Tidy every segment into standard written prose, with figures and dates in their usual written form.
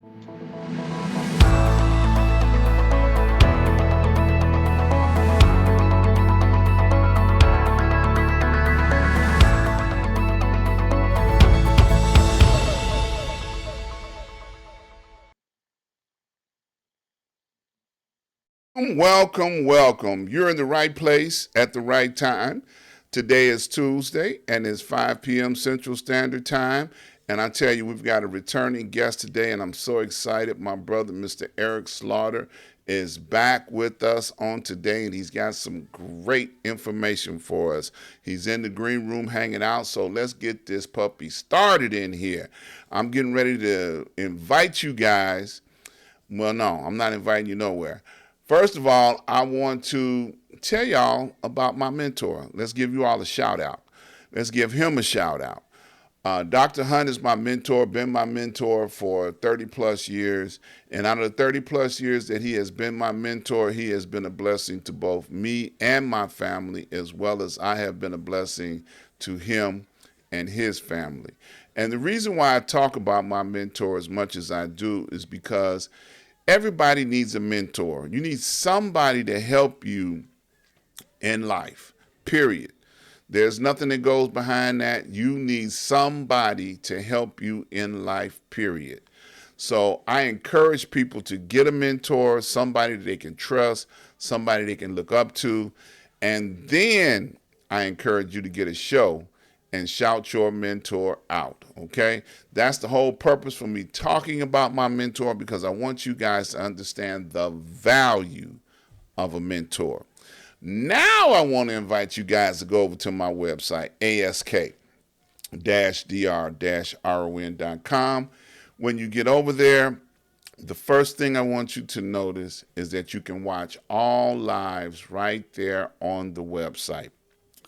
Welcome, welcome. You're in the right place at the right time. Today is Tuesday and it's 5 p.m. Central Standard Time. And I tell you, we've got a returning guest today, and I'm so excited. My brother, Mr. Eric Slaugther, is back with us on today, and he's got some great information for us. He's in the green room hanging out, so let's get this puppy started in here. I'm getting ready to invite you guys. Well, no, I'm not inviting you nowhere. First of all, I want to tell y'all about my mentor. Let's give you all a shout out. Let's give him a shout out. Dr. Hunt is my mentor, been my mentor for 30 plus years. And out of the 30 plus years that he has been my mentor, he has been a blessing to both me and my family, as well as I have been a blessing to him and his family. And the reason why I talk about my mentor as much as I do is because everybody needs a mentor. You need somebody to help you in life, period. There's nothing that goes behind that. You need somebody to help you in life, period. So I encourage people to get a mentor, somebody they can trust, somebody they can look up to. And then I encourage you to get a show and shout your mentor out. Okay? That's the whole purpose for me talking about my mentor, because I want you guys to understand the value of a mentor. Now I want to invite you guys to go over to my website, ask-dr-ron.com. When you get over there, the first thing I want you to notice is that you can watch all lives right there on the website.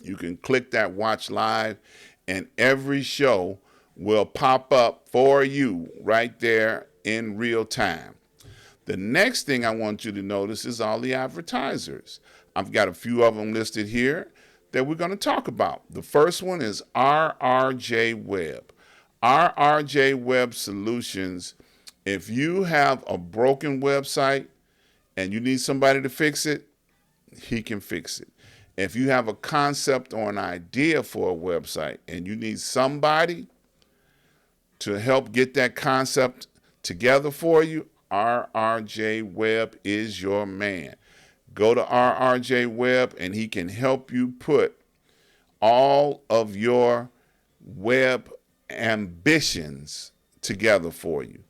You can click that watch live, and every show will pop up for you right there in real time. The next thing I want you to notice is all the advertisers. I've got a few of them listed here that we're going to talk about. The first one is RRJ Web. RRJ Web Solutions. If you have a broken website and you need somebody to fix it, he can fix it. If you have a concept or an idea for a website and you need somebody to help get that concept together for you, RRJ Web is your man. Go to RRJ Web and he can help you put all of your web ambitions together for you.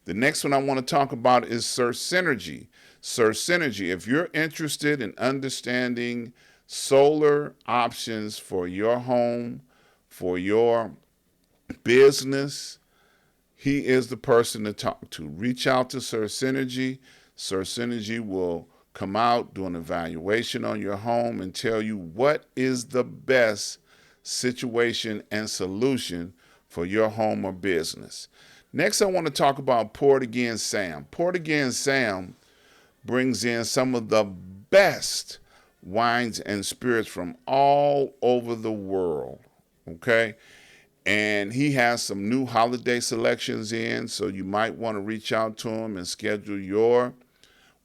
The next one I want to talk about is Search Synergy. Search Synergy, if you're interested in understanding solar options for your home, for your business, he is the person to talk to. Reach out to Search Synergy. Search Synergy will come out, do an evaluation on your home, and tell you what is the best situation and solution for your home or business. Next, I want to talk about Port Again Sam. Port Again Sam brings in some of the best wines and spirits from all over the world. Okay? And he has some new holiday selections in, so you might want to reach out to him and schedule your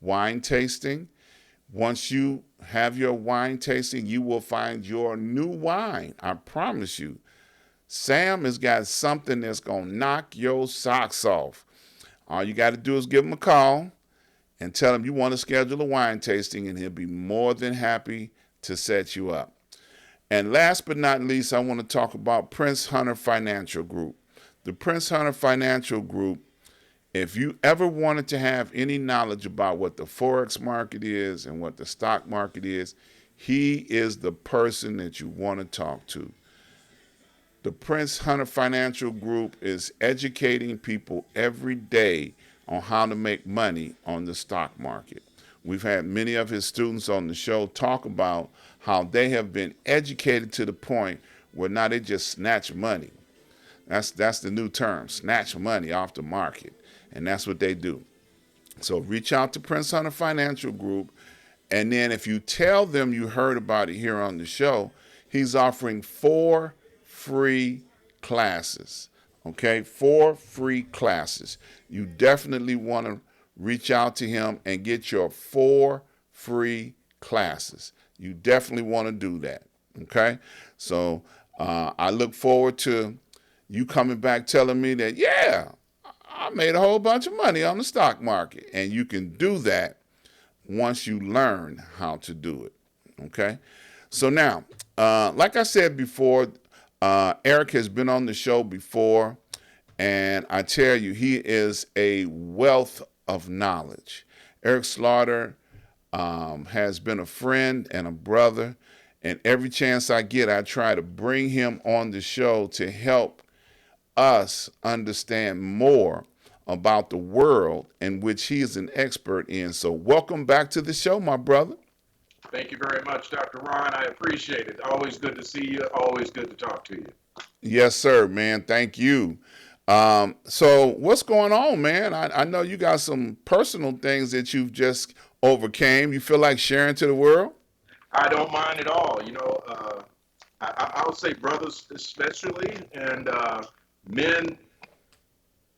wine tasting. Once you have your wine tasting, you will find your new wine. I promise you. Sam has got something that's going to knock your socks off. All you got to do is give him a call and tell him you want to schedule a wine tasting, and he'll be more than happy to set you up. And last but not least, I want to talk about Prince Hunter Financial Group. The Prince Hunter Financial Group, if you ever wanted to have any knowledge about what the Forex market is and what the stock market is, he is the person that you want to talk to. The Prince Hunter Financial Group is educating people every day on how to make money on the stock market. We've had many of his students on the show talk about how they have been educated to the point where now they just snatch money. That's the new term, snatch money off the market. And that's what they do. So reach out to Prince Hunter Financial Group. And then if you tell them you heard about it here on the show, he's offering 4 free classes. Okay, 4 free classes. You definitely want to reach out to him and get your 4 free classes. You definitely want to do that. Okay, so I look forward to you coming back telling me that, yeah, I made a whole bunch of money on the stock market. And you can do that once you learn how to do it. Okay, so now, like I said before, Eric has been on the show before, and I tell you, he is a wealth of knowledge. Eric Slaughther has been a friend and a brother, and every chance I get, I try to bring him on the show to help us understand more about the world in which he is an expert in. So, welcome back to the show, my brother. Thank you very much, Dr. Ron. I appreciate it. Always good to see you. Always good to talk to you. Yes, sir, man. Thank you. So, what's going on, man? I know you got some personal things that you've just overcame. You feel like sharing to the world? I don't mind at all. I would say brothers especially, and men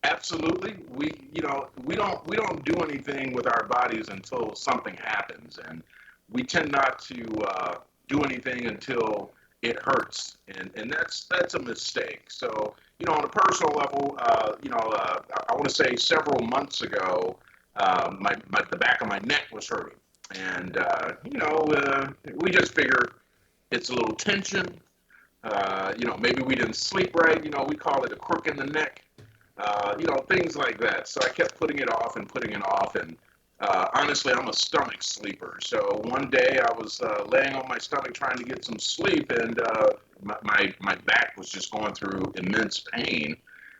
absolutely. We don't do anything with our bodies until something happens, and we tend not to do anything until it hurts, and that's a mistake. So on a personal level, I want to say several months ago, the back of my neck was hurting, and we just figured it's a little tension. Maybe we didn't sleep right. We call it a crook in the neck. Things like that. So I kept putting it off and putting it off. And honestly, I'm a stomach sleeper. So one day I was laying on my stomach trying to get some sleep, and my back was just going through immense pain.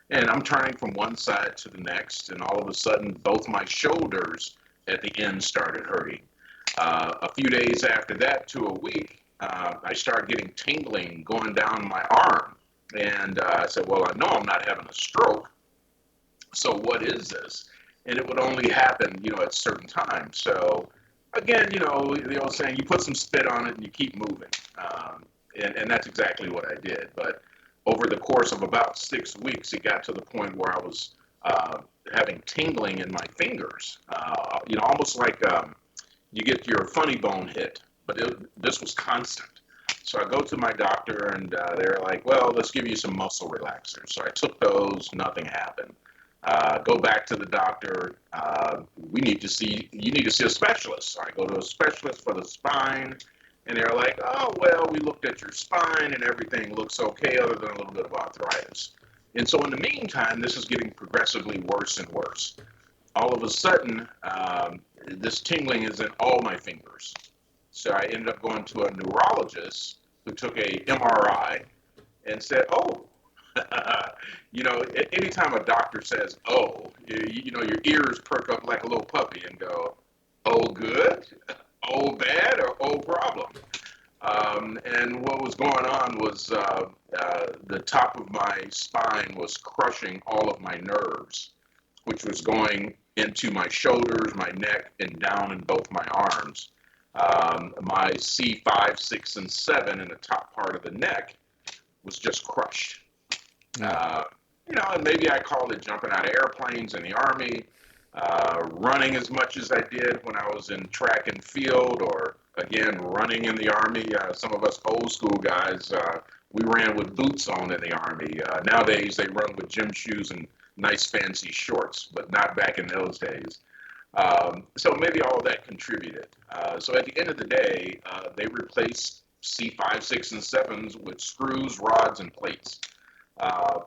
And I'm turning from one side to the next, and all of a sudden, both my shoulders at the end started hurting. A few days after that, to a week, I started getting tingling going down my arm. And I said, well, I know I'm not having a stroke. So what is this? And it would only happen, at certain times. So again, the old saying, you put some spit on it and you keep moving. And that's exactly what I did. But over the course of about 6 weeks, it got to the point where I was having tingling in my fingers, almost like you get your funny bone hit, but this was constant. So I go to my doctor, and they're like, well, let's give you some muscle relaxers. So I took those, nothing happened. Go back to the doctor. You need to see a specialist. So I go to a specialist for the spine, and they're like, oh, well, we looked at your spine, and everything looks okay other than a little bit of arthritis. And so in the meantime, this is getting progressively worse and worse. All of a sudden, this tingling is in all my fingers. So I ended up going to a neurologist who took a MRI and said, oh, anytime a doctor says, oh, your ears perk up like a little puppy and go, oh, good, oh, bad, or oh, problem. And what was going on was the top of my spine was crushing all of my nerves, which was going into my shoulders, my neck, and down in both my arms. My C5, 6, and 7 in the top part of the neck was just crushed. Uh, and maybe I called it jumping out of airplanes in the Army, running as much as I did when I was in track and field, or again, running in the Army. Some of us old school guys, we ran with boots on in the Army. Nowadays, they run with gym shoes and nice fancy shorts, but not back in those days. So maybe all of that contributed. So at the end of the day, they replaced C5, 6, and 7s with screws, rods, and plates.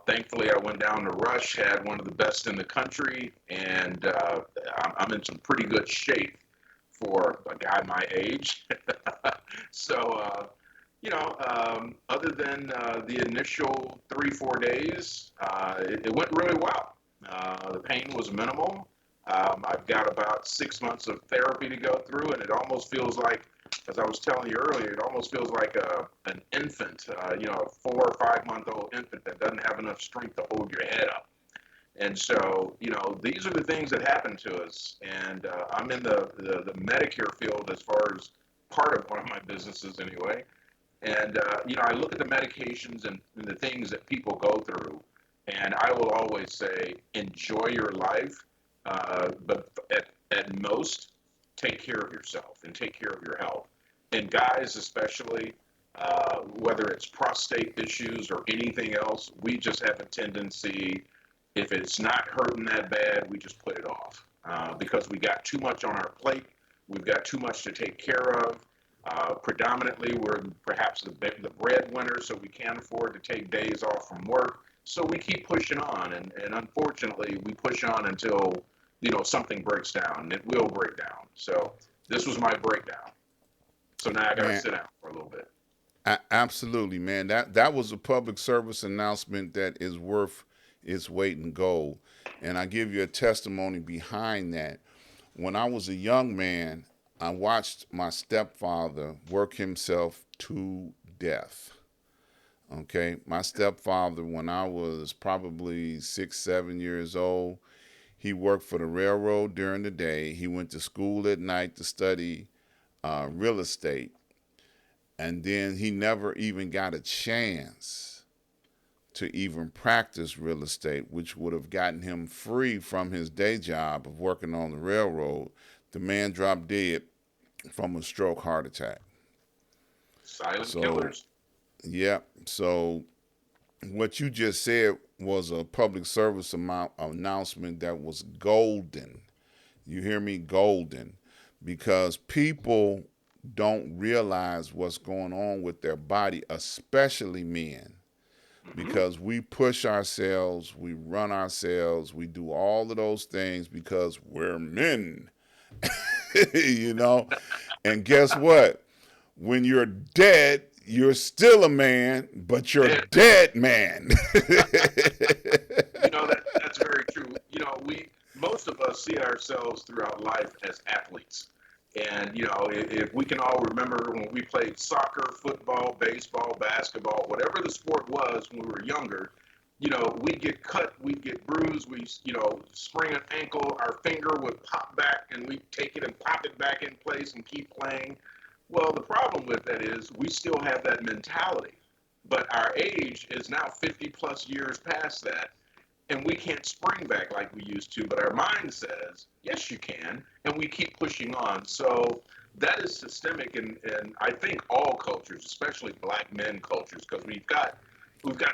Thankfully, I went down to Rush, had one of the best in the country, and I'm in some pretty good shape for a guy my age. So, other than the initial 3-4 days, it went really well. The pain was minimal. I've got about 6 months of therapy to go through, and it almost feels like, as I was telling you earlier, it almost feels like an infant, a 4 or 5 month old infant that doesn't have enough strength to hold your head up. And so, these are the things that happen to us. And I'm in the Medicare field as far as part of one of my businesses anyway. And, I look at the medications and the things that people go through. And I will always say, enjoy your life, but at most, take care of yourself and take care of your health. And guys, especially, whether it's prostate issues or anything else, we just have a tendency, if it's not hurting that bad, we just put it off because we got too much on our plate. We've got too much to take care of. Predominantly, we're perhaps the breadwinner, so we can't afford to take days off from work. So we keep pushing on, and unfortunately, we push on until something breaks down, and it will break down. So this was my breakdown. So now I got to Man, sit down for a little bit. absolutely, man. That was a public service announcement that is worth its weight in gold. And I give you a testimony behind that. When I was a young man, I watched my stepfather work himself to death. Okay, my stepfather, when I was probably 6, 7 years old, he worked for the railroad during the day. He went to school at night to study real estate, and then he never even got a chance to even practice real estate, which would have gotten him free from his day job of working on the railroad. The man dropped dead from a stroke heart attack. Silent So, killers. yeah. So, what you just said was a public service announcement that was golden. You hear me? Golden. Because people don't realize what's going on with their body, especially men. Mm-hmm. Because we push ourselves, we run ourselves, we do all of those things because we're men, you know? And guess what? When you're dead, you're still a man, but you're Dead. dead man. That's very true. We most of us see ourselves throughout life as athletes. And if we can all remember when we played soccer, football, baseball, basketball, whatever the sport was when we were younger, we'd get cut, we'd get bruised, we sprain an ankle, our finger would pop back, and we'd take it and pop it back in place and keep playing. Well, the problem with that is we still have that mentality, but our age is now 50 plus years past that, and we can't spring back like we used to. But our mind says, yes, you can, and we keep pushing on. So that is systemic, and I think all cultures, especially black men cultures, because we've got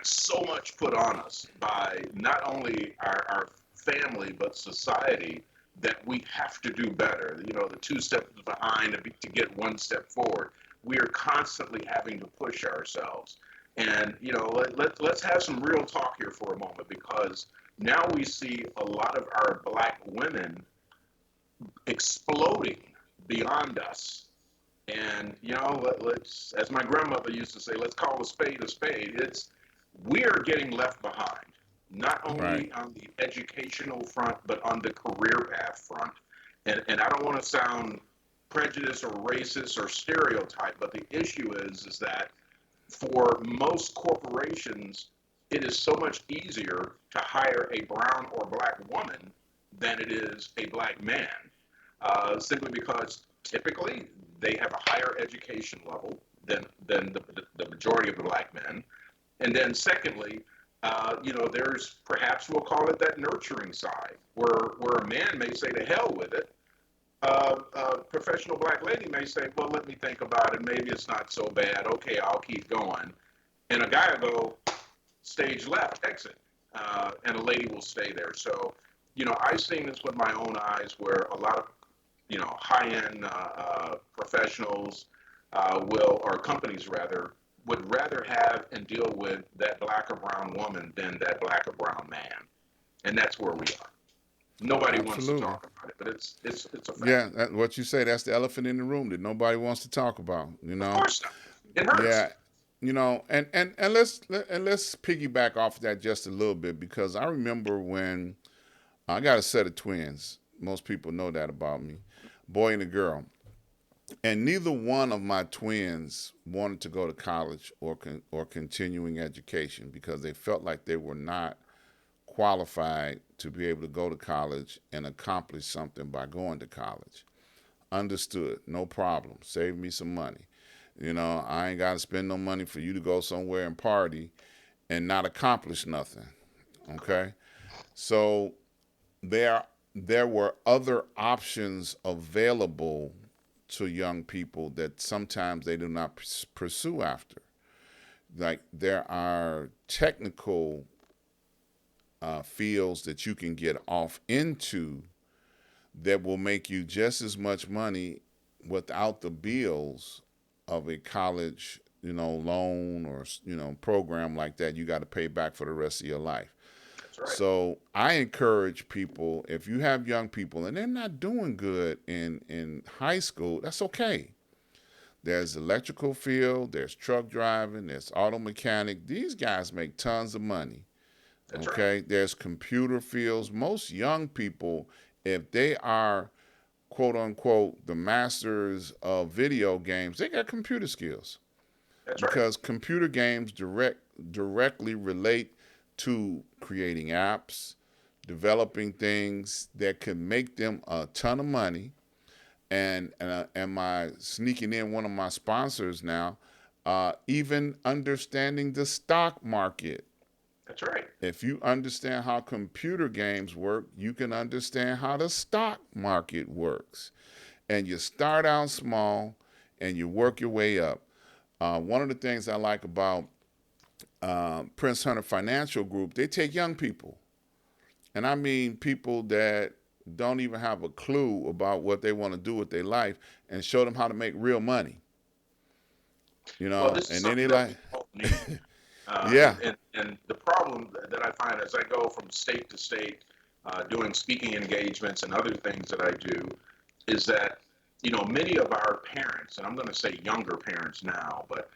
so much put on us by not only our family but society that we have to do better. The two steps behind to get one step forward. We are constantly having to push ourselves. And let's have some real talk here for a moment, because now we see a lot of our black women exploding beyond us. And let's, as my grandmother used to say, let's call a spade a spade. We are getting left behind, not Right. only on the educational front, but on the career path front. And I don't want to sound prejudiced or racist or stereotype, but the issue is that for most corporations, it is so much easier to hire a brown or black woman than it is a black man, simply because typically they have a higher education level than the majority of the black men. And then secondly, there's perhaps we'll call it that nurturing side, where a man may say to hell with it. A professional black lady may say, well, let me think about it. Maybe it's not so bad. Okay, I'll keep going. And a guy will go, stage left, exit. And a lady will stay there. So, I've seen this with my own eyes where a lot of, high-end professionals or companies rather, would rather have and deal with that black or brown woman than that black or brown man. And that's where we are. Nobody wants to Absolutely. talk about it, but it's a fact. Yeah, what you say, that's the elephant in the room that nobody wants to talk about, you Of know? course not. It hurts. Yeah, and let's piggyback off that just a little bit, because I remember when I got a set of twins. Most people know that about me, boy and a girl, and neither one of my twins wanted to go to college or continuing education because they felt like they were not qualified to be able to go to college and accomplish something by going to college. Understood, no problem. Save me some money. I ain't got to spend no money for you to go somewhere and party and not accomplish nothing. Okay, so there there were other options available to young people that sometimes they do not pursue after. Like there are technical fields that you can get off into that will make you just as much money without the bills of a college, loan or program like that you got to pay back for the rest of your life. That's right. So I encourage people, if you have young people and they're not doing good in high school, that's okay. There's electrical field, there's truck driving, there's auto mechanic. These guys make tons of money. That's right. Okay, there's computer fields. Most young people, if they are quote unquote the masters of video games, they got computer skills That's right. because computer games directly relate to creating apps, developing things that can make them a ton of money. And my sneaking in one of my sponsors now, even understanding the stock market. That's right. If you understand how computer games work, you can understand how the stock market works. And you start out small and you work your way up. One of the things I like about Prince Hunter Financial Group, they take young people. And I mean people that don't even have a clue about what they want to do with their life and show them how to make real money. Well, this is And then they something that we like, all need. yeah, And the problem that I find as I go from state to state, doing speaking engagements and other things that I do, is that many of our parents, and I'm going to say younger parents now, but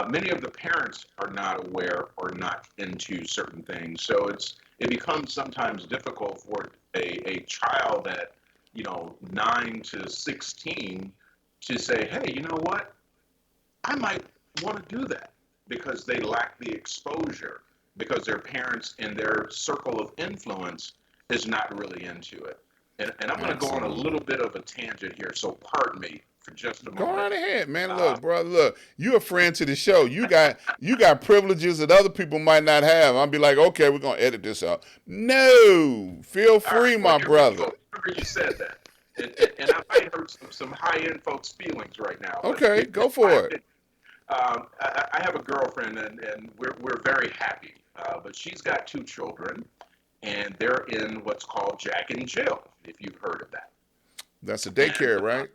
many of the parents are not aware or not into certain things. So it becomes sometimes difficult for a child at 9 to 16 to say, hey, you know what? I might want to do that because they lack the exposure because their parents in their circle of influence is not really into it. And I'm going to go on a absolutely. little bit of a tangent here, so pardon me for just a Go moment. right ahead, man. Uh, Look, brother, look, you a friend to the show. You got privileges that other people might not have. I'll be like, okay, we're gonna edit this out. No, feel all right, free, well, my here we brother. go. Remember you said that. And I might hurt some high-end folks' feelings right now, but Okay, it's go my for it. opinion. I have a girlfriend, and we're very happy, but she's got two children, and they're in what's called Jack and Jill, if you've heard of that. That's a And daycare, right?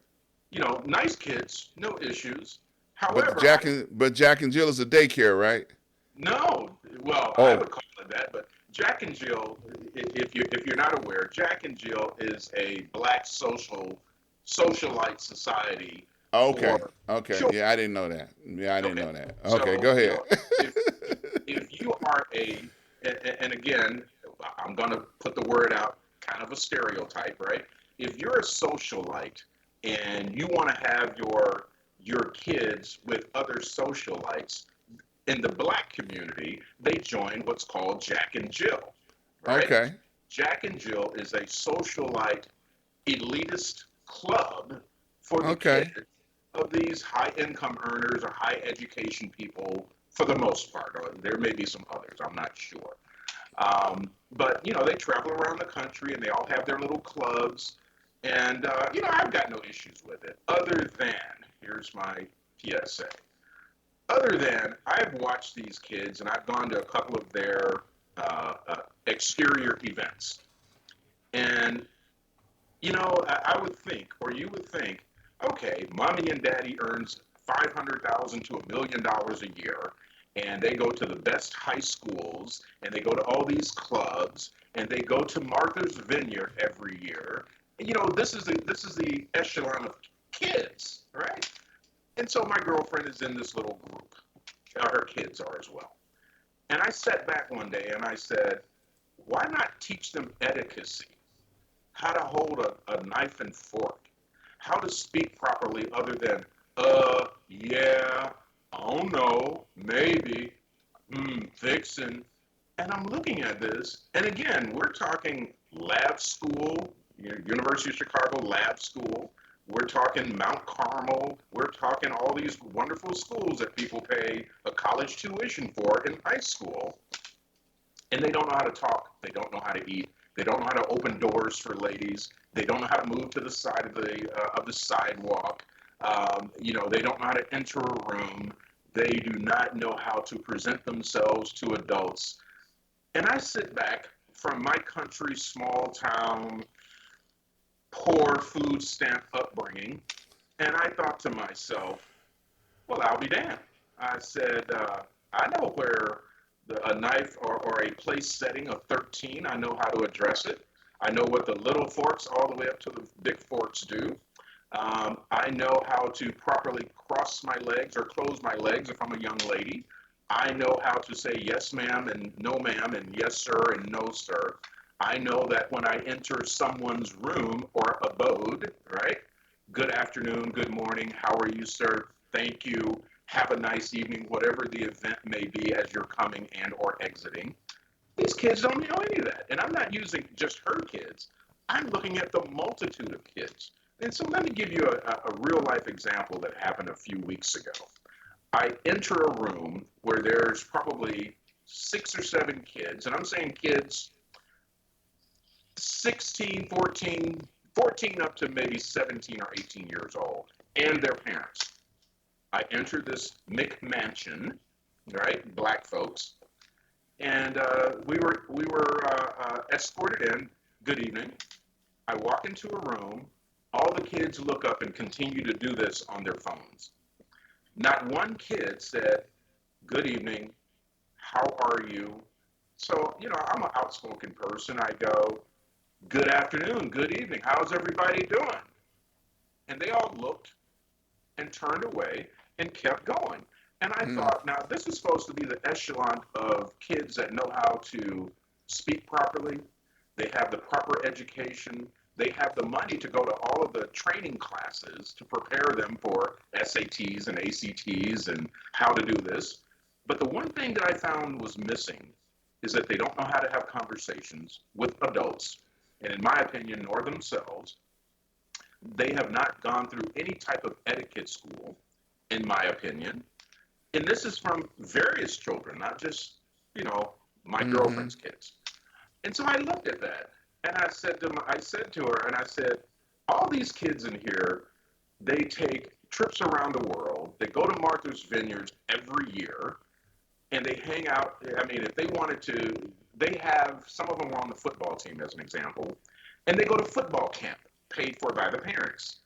nice kids, no issues. But However, Jack and Jill is a daycare, right? no, well, I Oh, would call it that, but Jack and Jill, if you're not aware, Jack and Jill is a black socialite society okay, for okay. children. Yeah, I didn't know that. Yeah, I didn't Okay, know that. Okay, so go ahead. if if you are and again, I'm going to put the word out, kind of a stereotype, right? If you're a socialite and you want to have your kids with other socialites in the black community, they join what's called Jack and Jill, right? Okay, Jack and Jill is a socialite elitist club for the okay. kids of these high income earners or high education people for the most part. Or there may be some others, I'm not sure. But they travel around the country and they all have their little clubs. And I've got no issues with it. Other than, here's my PSA. Other than I've watched these kids and I've gone to a couple of their exterior events. And I would think, or you would think, okay, mommy and daddy earns 500,000 to $1 million a year, and they go to the best high schools, and they go to all these clubs, and they go to Martha's Vineyard every year. And, this is the echelon of kids, right? And so my girlfriend is in this little group. Her kids are as well. And I sat back one day and I said, why not teach them etiquette? How to hold a knife and fork, how to speak properly other than, yeah, I don't know, maybe, fixin'. And I'm looking at this, and again, we're talking lab school, University of Chicago lab school. We're talking Mount Carmel. We're talking all these wonderful schools that people pay a college tuition for in high school. and they don't know how to talk. They don't know how to eat. They don't know how to open doors for ladies. They don't know how to move to the side of the sidewalk. They don't know how to enter a room. They do not know how to present themselves to adults. And I sit back from my country's small town, poor food stamp upbringing, and I thought to myself, well, I'll be damned. I said, I know where a knife or a place setting of 13, I know how to address it. I know what the little forks all the way up to the big forks do. I know how to properly cross my legs or close my legs if I'm a young lady. I know how to say yes, ma'am, and no, ma'am, and yes, sir, and no, sir. I know that when I enter someone's room or abode, right? Good afternoon, good morning, how are you, sir? Thank you. Have a nice evening, whatever the event may be as you're coming and or exiting. These kids don't know any of that. And I'm not using just her kids. I'm looking at the multitude of kids. And so let me give you a real life example that happened a few weeks ago. I enter a room where there's probably 6 or 7 kids, and I'm saying kids 16, 14, 14 up to maybe 17 or 18 years old, and their parents. I enter this McMansion, right? Black folks, and we were escorted in. Good evening. I walk into a room. All the kids look up and continue to do this on their phones. Not one kid said, "Good evening. How are you?" So I'm an outspoken person. I go, "Good afternoon. Good evening. How's everybody doing?" And they all looked and turned away and kept going. And I Mm. thought, now this is supposed to be the echelon of kids that know how to speak properly. They have the proper education. They have the money to go to all of the training classes to prepare them for SATs and ACTs and how to do this. But the one thing that I found was missing is that they don't know how to have conversations with adults, and in my opinion, nor themselves. They have not gone through any type of etiquette school, in my opinion. And this is from various children, not just, you know, my Mm-hmm. girlfriend's kids. And so I looked at that and I said to her, and I said, all these kids in here, they take trips around the world. They go to Martha's Vineyards every year and they hang out. I mean, if they wanted to, they have, some of them were on the football team as an example, and they go to football camp paid for by the parents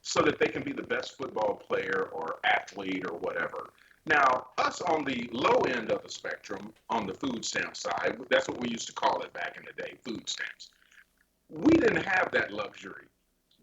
so that they can be the best football player or athlete or whatever. Now, us on the low end of the spectrum, on the food stamp side, that's what we used to call it back in the day, food stamps. We didn't have that luxury.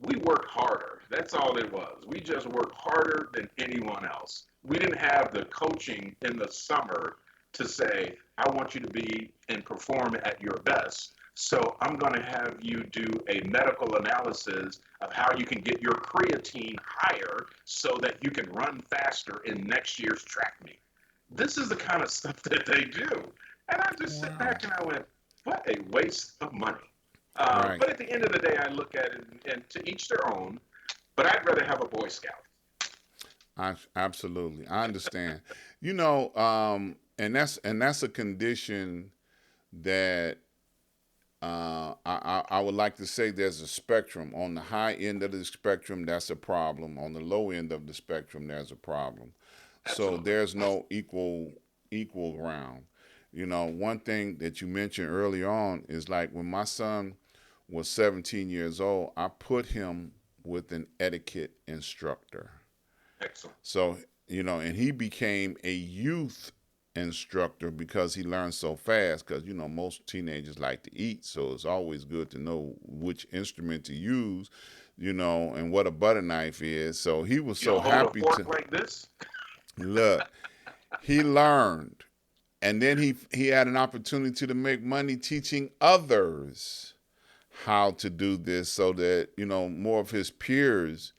We worked harder. That's all it was. We just worked harder than anyone else. We didn't have the coaching in the summer to say, I want you to be and perform at your best. So I'm going to have you do a medical analysis of how you can get your creatine higher so that you can run faster in next year's track meet. This is the kind of stuff that they do. And I just sit Wow. back and I went, what a waste of money. Right. But at the end of the day, I look at it and to each their own. But I'd rather have a Boy Scout. Absolutely. I understand. And that's a condition that I would like to say there's a spectrum. On the high end of the spectrum, that's a problem. On the low end of the spectrum, there's a problem. So Absolutely. there's no equal ground. One thing that you mentioned early on is like when my son was 17 years old, I put him with an etiquette instructor. Excellent. So, and he became a youth instructor because he learned so fast. Because, most teenagers like to eat. So it's always good to know which instrument to use, and what a butter knife is. So he was You know, so hold a happy fork to like this. look. He learned. And then he had an opportunity to make money teaching others how to do this so that, more of his peers.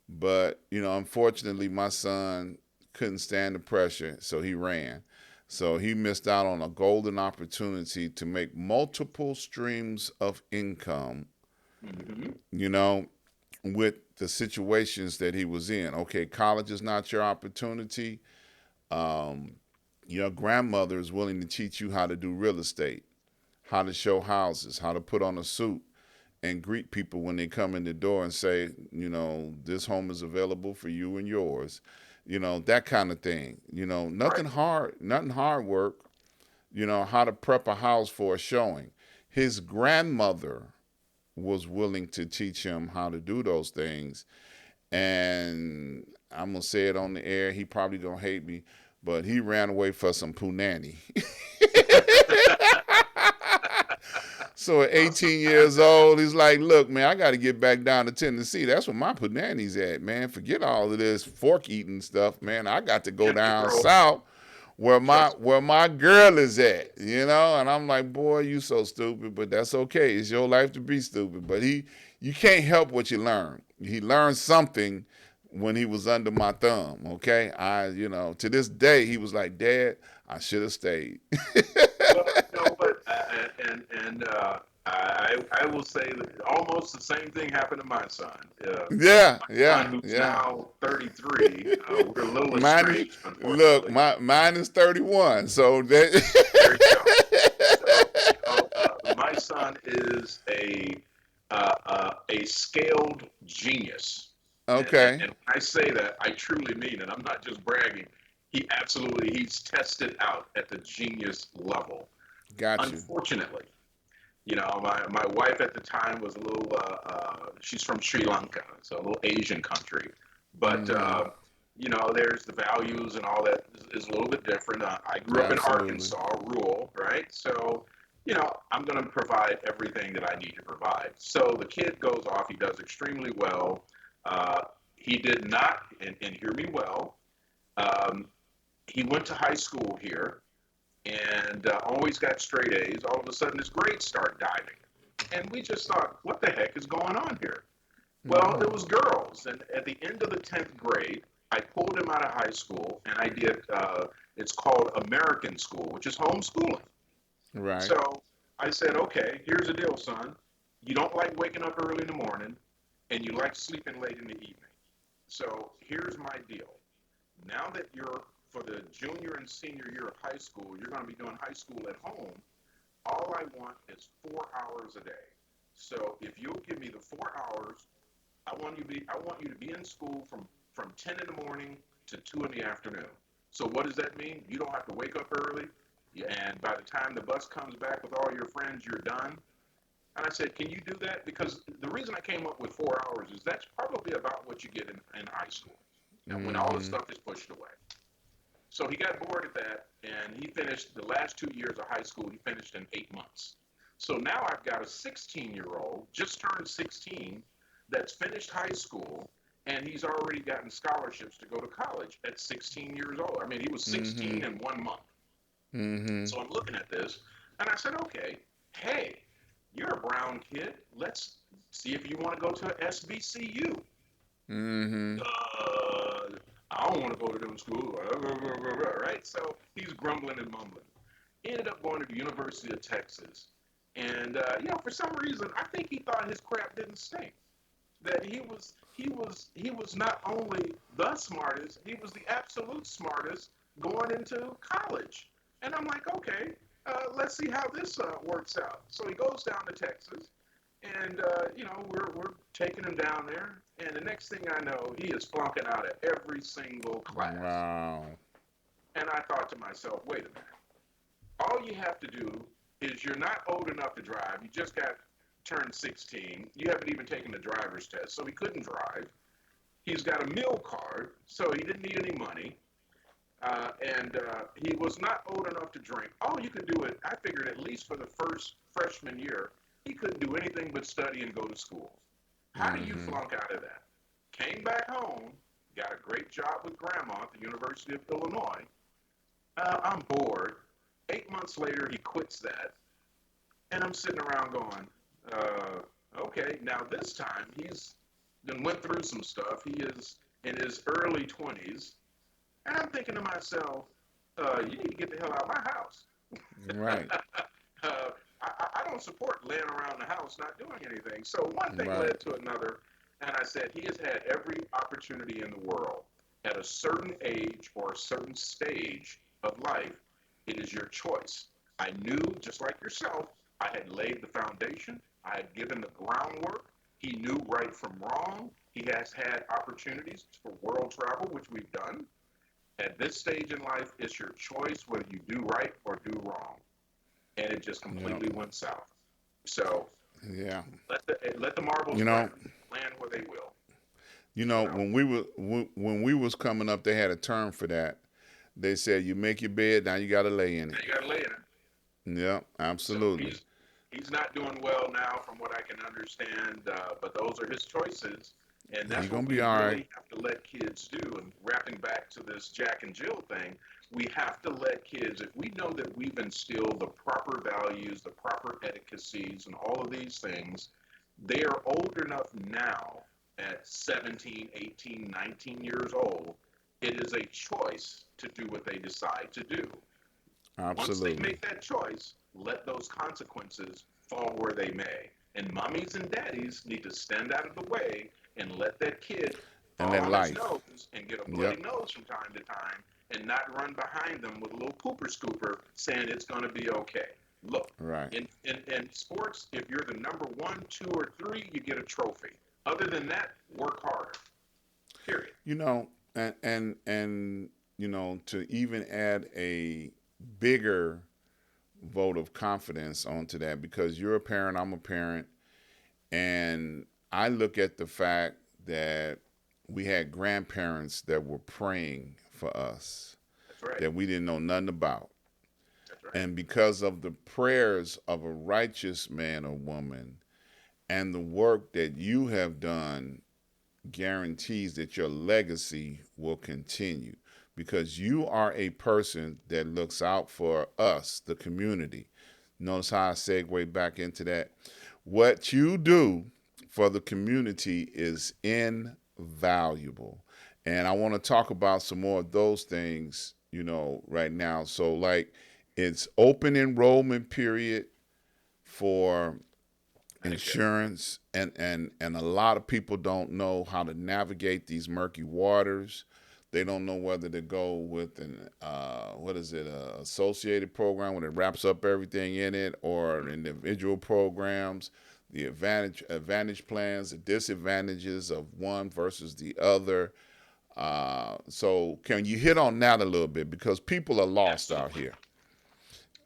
But, unfortunately, my son couldn't stand the pressure, so he ran. So he missed out on a golden opportunity to make multiple streams of income, Mm-hmm. you know, with the situations that he was in. Okay, college is not your opportunity. Um, Your grandmother is willing to teach you how to do real estate, how to show houses, how to put on a suit and greet people when they come in the door and say, this home is available for you and yours. That kind of thing. Right. Nothing hard work, how to prep a house for a showing. His grandmother was willing to teach him how to do those things. And I'm going to say it on the air. He probably going to hate me, but he ran away for some punani. So at 18 years old, he's like, look, man, I got to get back down to Tennessee. That's where my punani's at, man. Forget all of this fork eating stuff, man. I got to go down Bro, south where my trust where my girl is at, And I'm like, boy, you so stupid, but that's okay. It's your life to be stupid. But you can't help what you learn. He learned something when he was under my thumb, okay? To this day, he was like, Dad, I should have stayed. Well, but I will say that almost the same thing happened to my son. Yeah, My yeah, son, who's yeah. now 33, we're a little Mine is estranged, look, unfortunately. mine is 31. So There you that go. So, my son is a scaled genius, and okay, when I say that, I truly mean it. I'm not just bragging. He's tested out at the genius level. got you. Unfortunately, my wife at the time was a little. She's from Sri Lanka, so a little Asian country, but Mm-hmm. there's the values and all that is a little bit different. I grew up in Absolutely. Arkansas, rural, right? So, I'm going to provide everything that I need to provide. So the kid goes off. He does extremely well. Uh, he did not, and hear me well. Um, he went to high school here and always got straight A's. All of a sudden, his grades start diving. And we just thought, what the heck is going on here? Well, Mm-hmm. it was girls. And at the end of the 10th grade, I pulled him out of high school and I did, it's called American school, which is homeschooling. Right. So I said, okay, here's the deal, son. You don't like waking up early in the morning and you like sleeping late in the evening. So here's my deal. Now that you're for the junior and senior year of high school, you're going to be doing high school at home. All I want is 4 hours a day. So if you'll give me the 4 hours, I want you to be in school from 10 in the morning to 2 in the afternoon. So what does that mean? You don't have to wake up early, and by the time the bus comes back with all your friends, you're done. And I said, can you do that? Because the reason I came up with 4 hours is that's probably about what you get in high school, and when all the Mm-hmm. stuff is pushed away. So he got bored at that, and he finished the last 2 years of high school. He finished in 8 months. So now I've got a 16-year-old, just turned 16, that's finished high school, and he's already gotten scholarships to go to college at 16 years old. I mean, he was Mm-hmm. 16 in 1 month. Mm-hmm. So I'm looking at this, and I said, okay, hey, you're a brown kid. Let's see if you want to go to SBCU. Mm-hmm. I don't want to go to them schools, right? So he's grumbling and mumbling. He ended up going to the University of Texas, and for some reason, I think he thought his crap didn't stink. That he was not only the smartest, he was the absolute smartest going into college. And I'm like, okay, let's see how this works out. So he goes down to Texas, and we're taking him down there, and the next thing I know, he is flunking out of every single class. Wow. And I thought to myself, wait a minute. All you have to do is you're not old enough to drive. You just got turned 16. You haven't even taken the driver's test, so he couldn't drive. He's got a meal card, so he didn't need any money. And he was not old enough to drink. All you could do it, I figured, at least for the first freshman year, he couldn't do anything but study and go to school. How do you Mm-hmm. flunk out of that? Came back home, got a great job with grandma at the University of Illinois. I'm bored. 8 months later, he quits that. And I'm sitting around going, okay, now this time he's then went through some stuff. He is in his early 20s. And I'm thinking to myself, you need to get the hell out of my house. Right. I don't support laying around the house not doing anything. So one thing Right. led to another, and I said he has had every opportunity in the world at a certain age or a certain stage of life, it is your choice. I knew, just like yourself, I had laid the foundation, I had given the groundwork. He knew right from wrong. He has had opportunities for world travel, which we've done. At this stage in life, it's your choice whether you do right or do wrong. And it just Yeah. completely went south. So Yeah. let the marbles You know, land where they will. You you know, know, when we was coming up, they had a term for that. They said you make your bed, now you got to lay in now it. you got to lay in it. Yeah, So absolutely. he's not doing well now, from what I can understand. But those are his choices, and He that's gonna what be we all right. really have to let kids do. And wrapping back to this Jack and Jill thing, we have to let kids, if we know that we've instilled the proper values, the proper etiquettes, and all of these things, they are old enough now at 17, 18, 19 years old. It is a choice to do what they decide to do. Once they Absolutely. make that choice, let those consequences fall where they may. And mommies and daddies need to stand out of the way and let that kid And fall that on his life. nose and get a bloody Yep. nose from time to time and not run behind them with a little pooper scooper saying it's going to be okay. Look, Right. in sports, if you're the number one, two, or three, you get a trophy. Other than that, work harder. Period. You know, and to even add a bigger vote of confidence onto that, because you're a parent, I'm a parent, and I look at the fact that we had grandparents that were praying for us That's right. that we didn't know nothing about. That's right. And because of the prayers of a righteous man or woman and the work that you have done, guarantees that your legacy will continue, because you are a person that looks out for us, the community. Notice how I segue back into that. What you do for the community is invaluable. And I want to talk about some more of those things, right now. So, like, it's open enrollment period for Medicare. insurance, and a lot of people don't know how to navigate these murky waters. They don't know whether to go with an what is it, a associated program when it wraps up everything in it, or individual programs, the advantage plans, the disadvantages of one versus the other. So can you hit on that a little bit, because people are lost out Absolutely. here,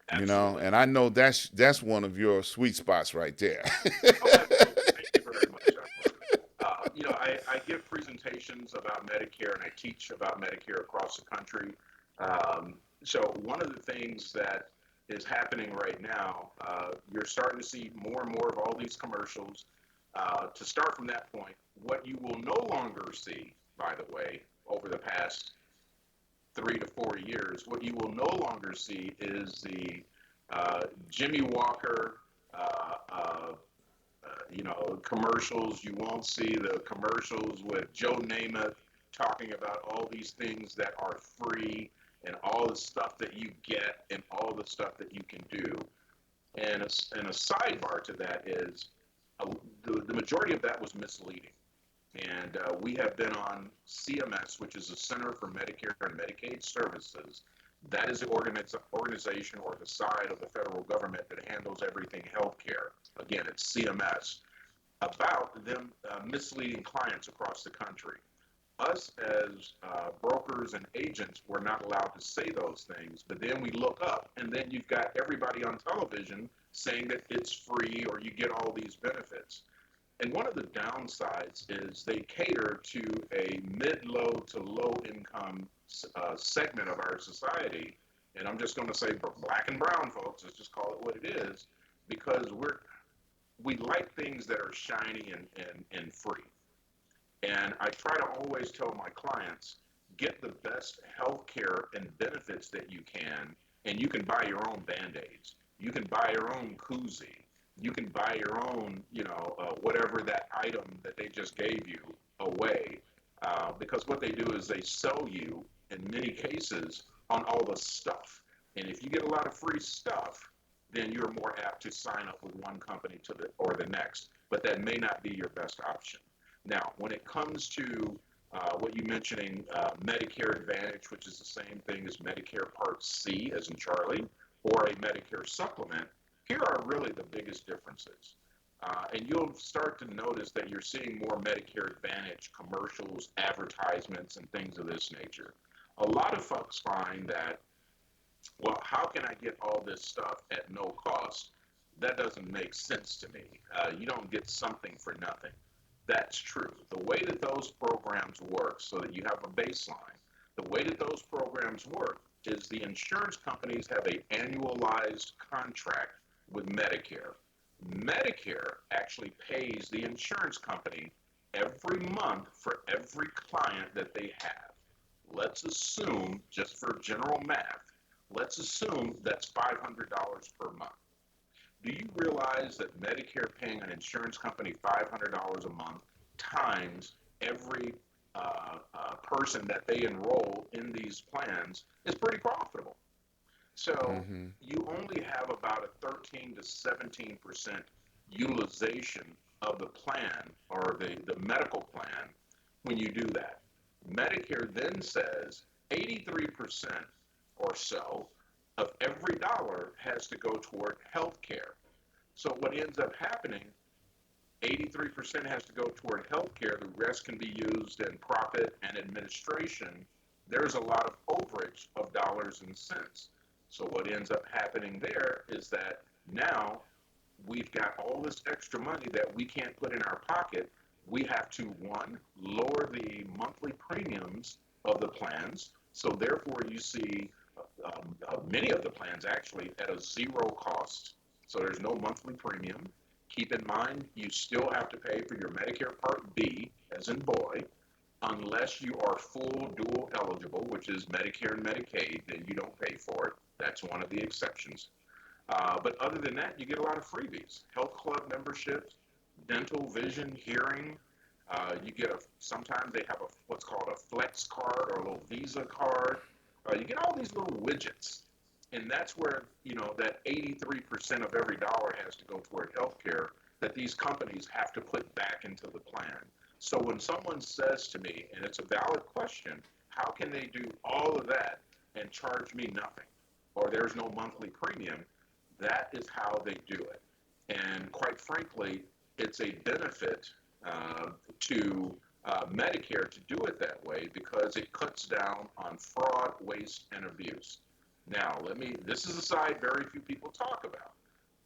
Absolutely. and I know that's one of your sweet spots right there. Oh, absolutely. Thank you very much. I give presentations about Medicare and I teach about Medicare across the country. So one of the things that is happening right now, you're starting to see more and more of all these commercials. To start from that point, what you will no longer see, by the way, over the past 3 to 4 years, what you will no longer see is the Jimmy Walker commercials. You won't see the commercials with Joe Namath talking about all these things that are free and all the stuff that you get and all the stuff that you can do. And a sidebar to that is the majority of that was misleading. And we have been on CMS, which is the Center for Medicare and Medicaid Services. That is the organization or the side of the federal government that handles everything healthcare. Again, it's CMS, about them misleading clients across the country. Us as brokers and agents were not allowed to say those things, but then we look up and then you've got everybody on television saying that it's free or you get all these benefits. And one of the downsides is they cater to a mid-low to low-income segment of our society. And I'm just going to say black and brown folks, let's just call it what it is, because we like things that are shiny and free. And I try to always tell my clients, get the best health care and benefits that you can, and you can buy your own Band-Aids. You can buy your own koozie. You can buy your own, whatever that item that they just gave you away. Because what they do is they sell you, in many cases, on all the stuff. And if you get a lot of free stuff, then you're more apt to sign up with one company or the next. But that may not be your best option. Now, when it comes to what you mentioning, Medicare Advantage, which is the same thing as Medicare Part C, as in Charlie, or a Medicare supplement, here are really the biggest differences. And you'll start to notice that you're seeing more Medicare Advantage commercials, advertisements, and things of this nature. A lot of folks find that, well, how can I get all this stuff at no cost? That doesn't make sense to me. You don't get something for nothing. That's true. The way that those programs work, so that you have a baseline, the way that those programs work is the insurance companies have an annualized contract with Medicare. Medicare actually pays the insurance company every month for every client that they have. Let's assume, just for general math, let's assume that's $500 per month. Do you realize that Medicare paying an insurance company $500 a month times every person that they enroll in these plans is pretty profitable? So Mm-hmm. you only have about a 13 to 17% utilization of the plan or the medical plan when you do that. Medicare then says 83% or so of every dollar has to go toward health care. So what ends up happening, 83% has to go toward health care. The rest can be used in profit and administration. There's a lot of overage of dollars and cents. So what ends up happening there is that now we've got all this extra money that we can't put in our pocket. We have to, one, lower the monthly premiums of the plans. So therefore, you see many of the plans actually at a zero cost. So there's no monthly premium. Keep in mind, you still have to pay for your Medicare Part B, as in boy, unless you are full dual eligible, which is Medicare and Medicaid, then you don't pay for it. That's one of the exceptions. But other than that, you get a lot of freebies. Health club memberships, dental, vision, hearing. You get sometimes they have what's called a flex card or a little Visa card. You get all these little widgets. And that's where, that 83% of every dollar has to go toward healthcare that these companies have to put back into the plan. So when someone says to me, and it's a valid question, how can they do all of that and charge me nothing? Or there's no monthly premium, that is how they do it. And quite frankly, it's a benefit to Medicare to do it that way because it cuts down on fraud, waste, and abuse. Now, this is a side very few people talk about,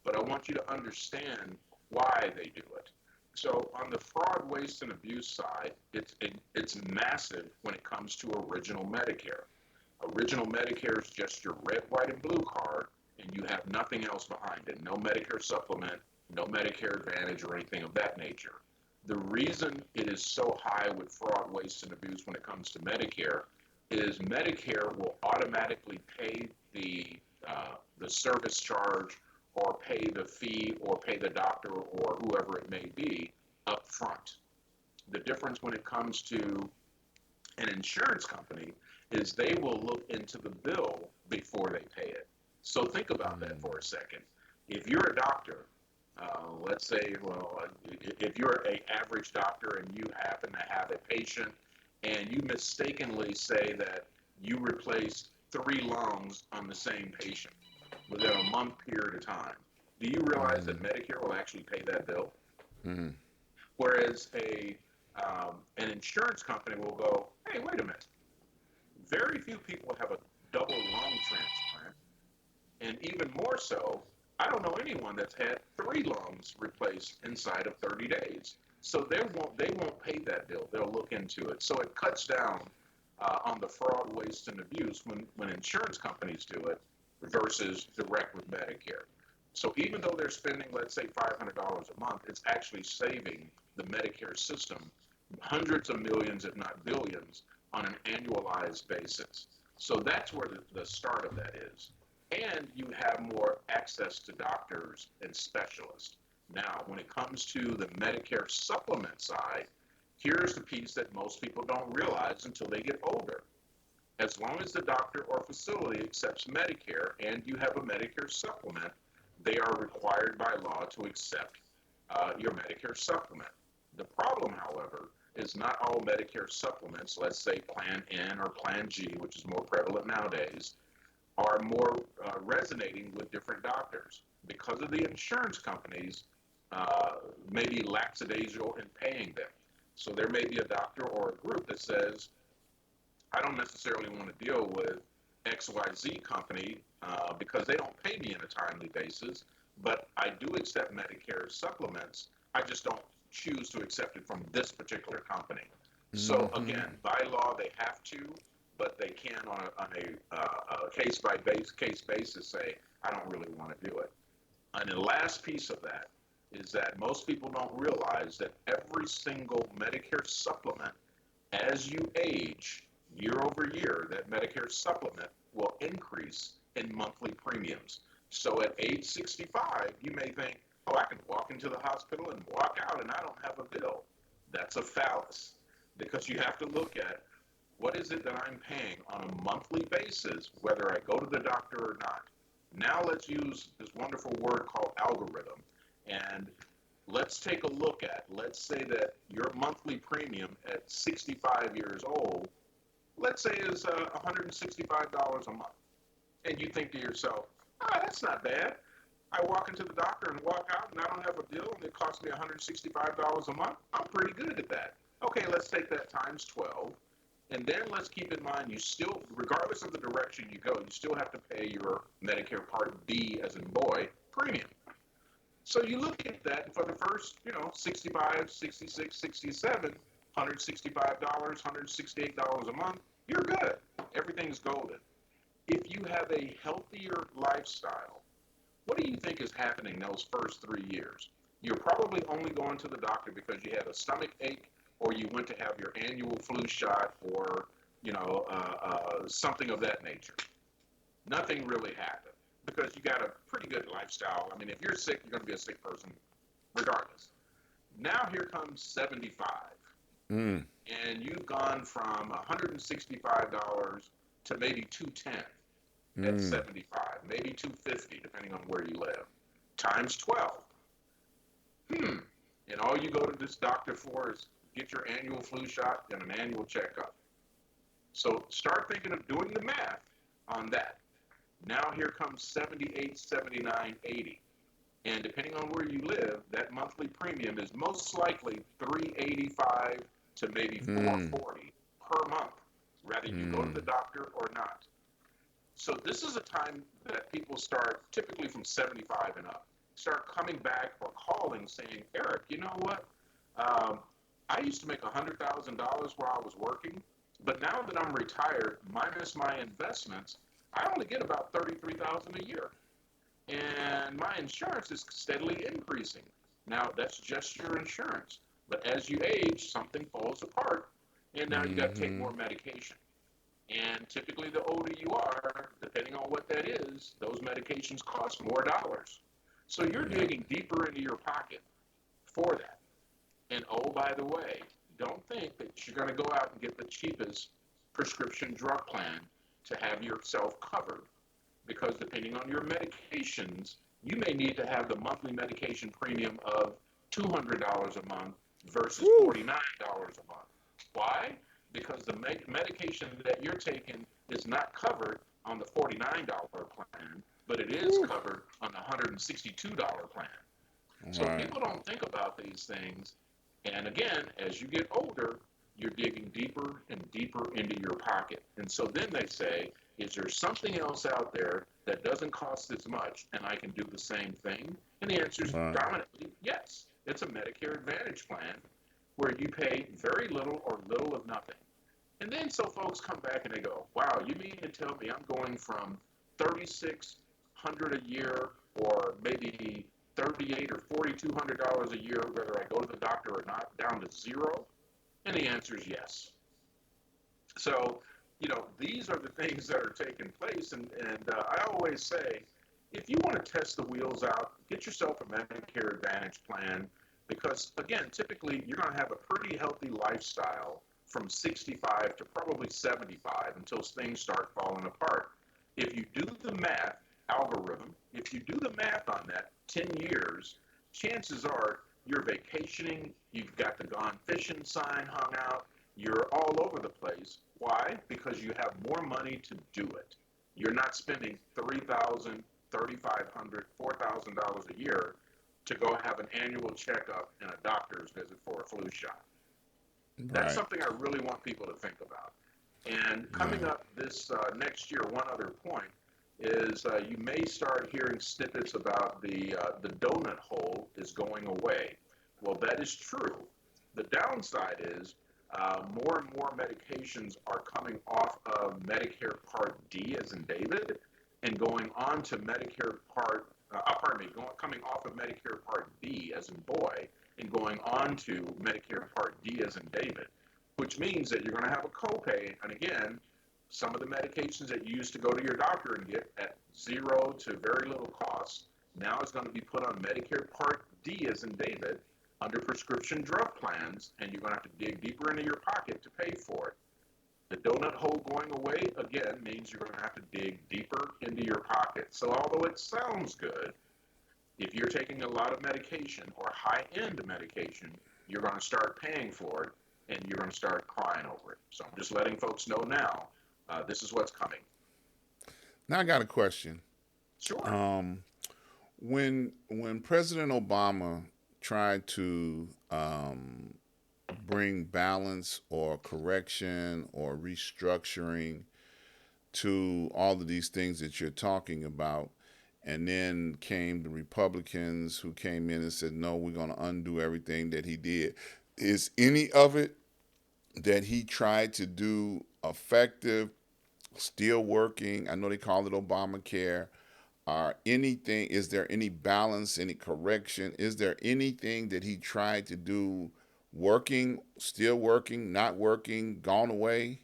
but I want you to understand why they do it. So on the fraud, waste, and abuse side, it's massive when it comes to original Medicare. Original Medicare is just your red, white, and blue card, and you have nothing else behind it. No Medicare supplement, no Medicare Advantage, or anything of that nature. The reason it is so high with fraud, waste, and abuse when it comes to Medicare is Medicare will automatically pay the service charge or pay the fee or pay the doctor or whoever it may be up front. The difference when it comes to an insurance company is they will look into the bill before they pay it. So think about that for a second. If you're a doctor, let's say, if you're an average doctor and you happen to have a patient and you mistakenly say that you replaced 3 lungs on the same patient within a month period of time, do you realize that Medicare will actually pay that bill? Mm-hmm. Whereas an insurance company will go, hey, wait a minute. Very few people have a double lung transplant. And even more so, I don't know anyone that's had 3 lungs replaced inside of 30 days. So they won't pay that bill. They'll look into it. So it cuts down on the fraud, waste, and abuse when insurance companies do it versus direct with Medicare. So even though they're spending, let's say, $500 a month, it's actually saving the Medicare system hundreds of millions, if not billions, on an annualized basis. So that's where the start of that is. And you have more access to doctors and specialists. Now, when it comes to the Medicare supplement side, here's the piece that most people don't realize until they get older. As long as the doctor or facility accepts Medicare and you have a Medicare supplement, they are required by law to accept your Medicare supplement. The problem, however, is not all Medicare supplements, let's say Plan N or Plan G, which is more prevalent nowadays, are more resonating with different doctors because of the insurance companies uh, maybe lackadaisical in paying them. So there may be a doctor or a group that says, I don't necessarily want to deal with XYZ company because they don't pay me on a timely basis, but I do accept Medicare supplements. I just don't choose to accept it from this particular company. So Mm-hmm. again, by law, they have to, but they can on a case by case basis say, I don't really want to do it. And the last piece of that is that most people don't realize that every single Medicare supplement, as you age year over year, that Medicare supplement will increase in monthly premiums. So at age 65, you may think, oh, I can walk into the hospital and walk out and I don't have a bill. That's a fallacy because you have to look at what is it that I'm paying on a monthly basis, whether I go to the doctor or not. Now let's use this wonderful word called algorithm. And let's take a look at, let's say that your monthly premium at 65 years old, let's say is $165 a month. And you think to yourself, ah, that's not bad. I walk into the doctor and walk out and I don't have a bill and it costs me $165 a month. I'm pretty good at that. Okay, let's take that times 12. And then let's keep in mind you still, regardless of the direction you go, you still have to pay your Medicare Part B, as in boy, premium. So you look at that for the first, 65, 66, 67, $165, $168 a month, you're good. Everything's golden. If you have a healthier lifestyle, what do you think is happening those first 3 years? You're probably only going to the doctor because you had a stomach ache or you went to have your annual flu shot or, something of that nature. Nothing really happened because you got a pretty good lifestyle. I mean, if you're sick, you're going to be a sick person regardless. Now here comes 75, Mm. and you've gone from $165 to maybe 210 at Mm. 75, maybe 250 depending on where you live, times 12. And all you go to this doctor for is get your annual flu shot and an annual checkup. So start thinking of doing the math on that. Now here comes 78, 79, 80. And depending on where you live, that monthly premium is most likely 385 to maybe Mm. 440 per month, whether you go to Mm. the doctor or not. So this is a time that people start, typically from 75 and up, start coming back or calling saying, Eric, you know what? Um, I used to make $100,000 while I was working, but now that I'm retired, minus my investments, I only get about 33,000 a year, and my insurance is steadily increasing. Now that's just your insurance, but as you age, something falls apart, and now you got to take Mm-hmm. more medication. And typically, the older you are, depending on what that is, those medications cost more dollars. So you're Yep. digging deeper into your pocket for that. And oh, by the way, don't think that you're going to go out and get the cheapest prescription drug plan to have yourself covered. Because depending on your medications, you may need to have the monthly medication premium of $200 a month versus Woo. $49 a month. Why? Because the medication that you're taking is not covered on the $49 plan, but it is Woo. covered on the $162 plan. So Right. people don't think about these things. And again, as you get older, you're digging deeper and deeper into your pocket. And so then they say, is there something else out there that doesn't cost as much and I can do the same thing? And the answer is Right. dominantly yes. It's a Medicare Advantage plan where you pay very little or little of nothing. And then so folks come back and they go, wow, you mean to tell me I'm going from 3,600 a year or maybe 38 or $4,200 a year, whether I go to the doctor or not, down to zero? And the answer is yes. So, these are the things that are taking place. And I always say, if you want to test the wheels out, get yourself a Medicare Advantage plan because, again, typically you're going to have a pretty healthy lifestyle from 65 to probably 75 until things start falling apart. If you do the math, algorithm, if you do the math on that 10 years, chances are you're vacationing, you've got the gone fishing sign hung out, you're all over the place. Why? Because you have more money to do it. You're not spending $3,000, $3,500, $4,000 a year to go have an annual checkup and a doctor's visit for a flu shot. That's Right. something I really want people to think about. And coming Yeah. up this next year, one other point is you may start hearing snippets about the donut hole is going away. Well, that is true. The downside is more and more medications are coming off of Medicare Part D, as in David, and going on to Medicare Part, coming off of Medicare Part B, as in boy, and going on to Medicare Part D, as in David, which means that you're going to have a copay. And again, some of the medications that you used to go to your doctor and get at zero to very little cost now is going to be put on Medicare Part D, as in David, under prescription drug plans, and you're going to have to dig deeper into your pocket to pay for it. The donut hole going away, again, means you're going to have to dig deeper into your pocket. So although it sounds good, if you're taking a lot of medication or high-end medication, you're going to start paying for it, and you're going to start crying over it. So I'm just letting folks know now, this is what's coming. Now I got a question. Sure. Um, when President Obama tried to bring balance or correction or restructuring to all of these things that you're talking about, and then came the Republicans who came in and said, no, we're going to undo everything that he did. Is any of it that he tried to do effective, still working? I know they call it Obamacare. Anything, is there any balance, any correction? Is there anything that he tried to do working, still working, not working, gone away?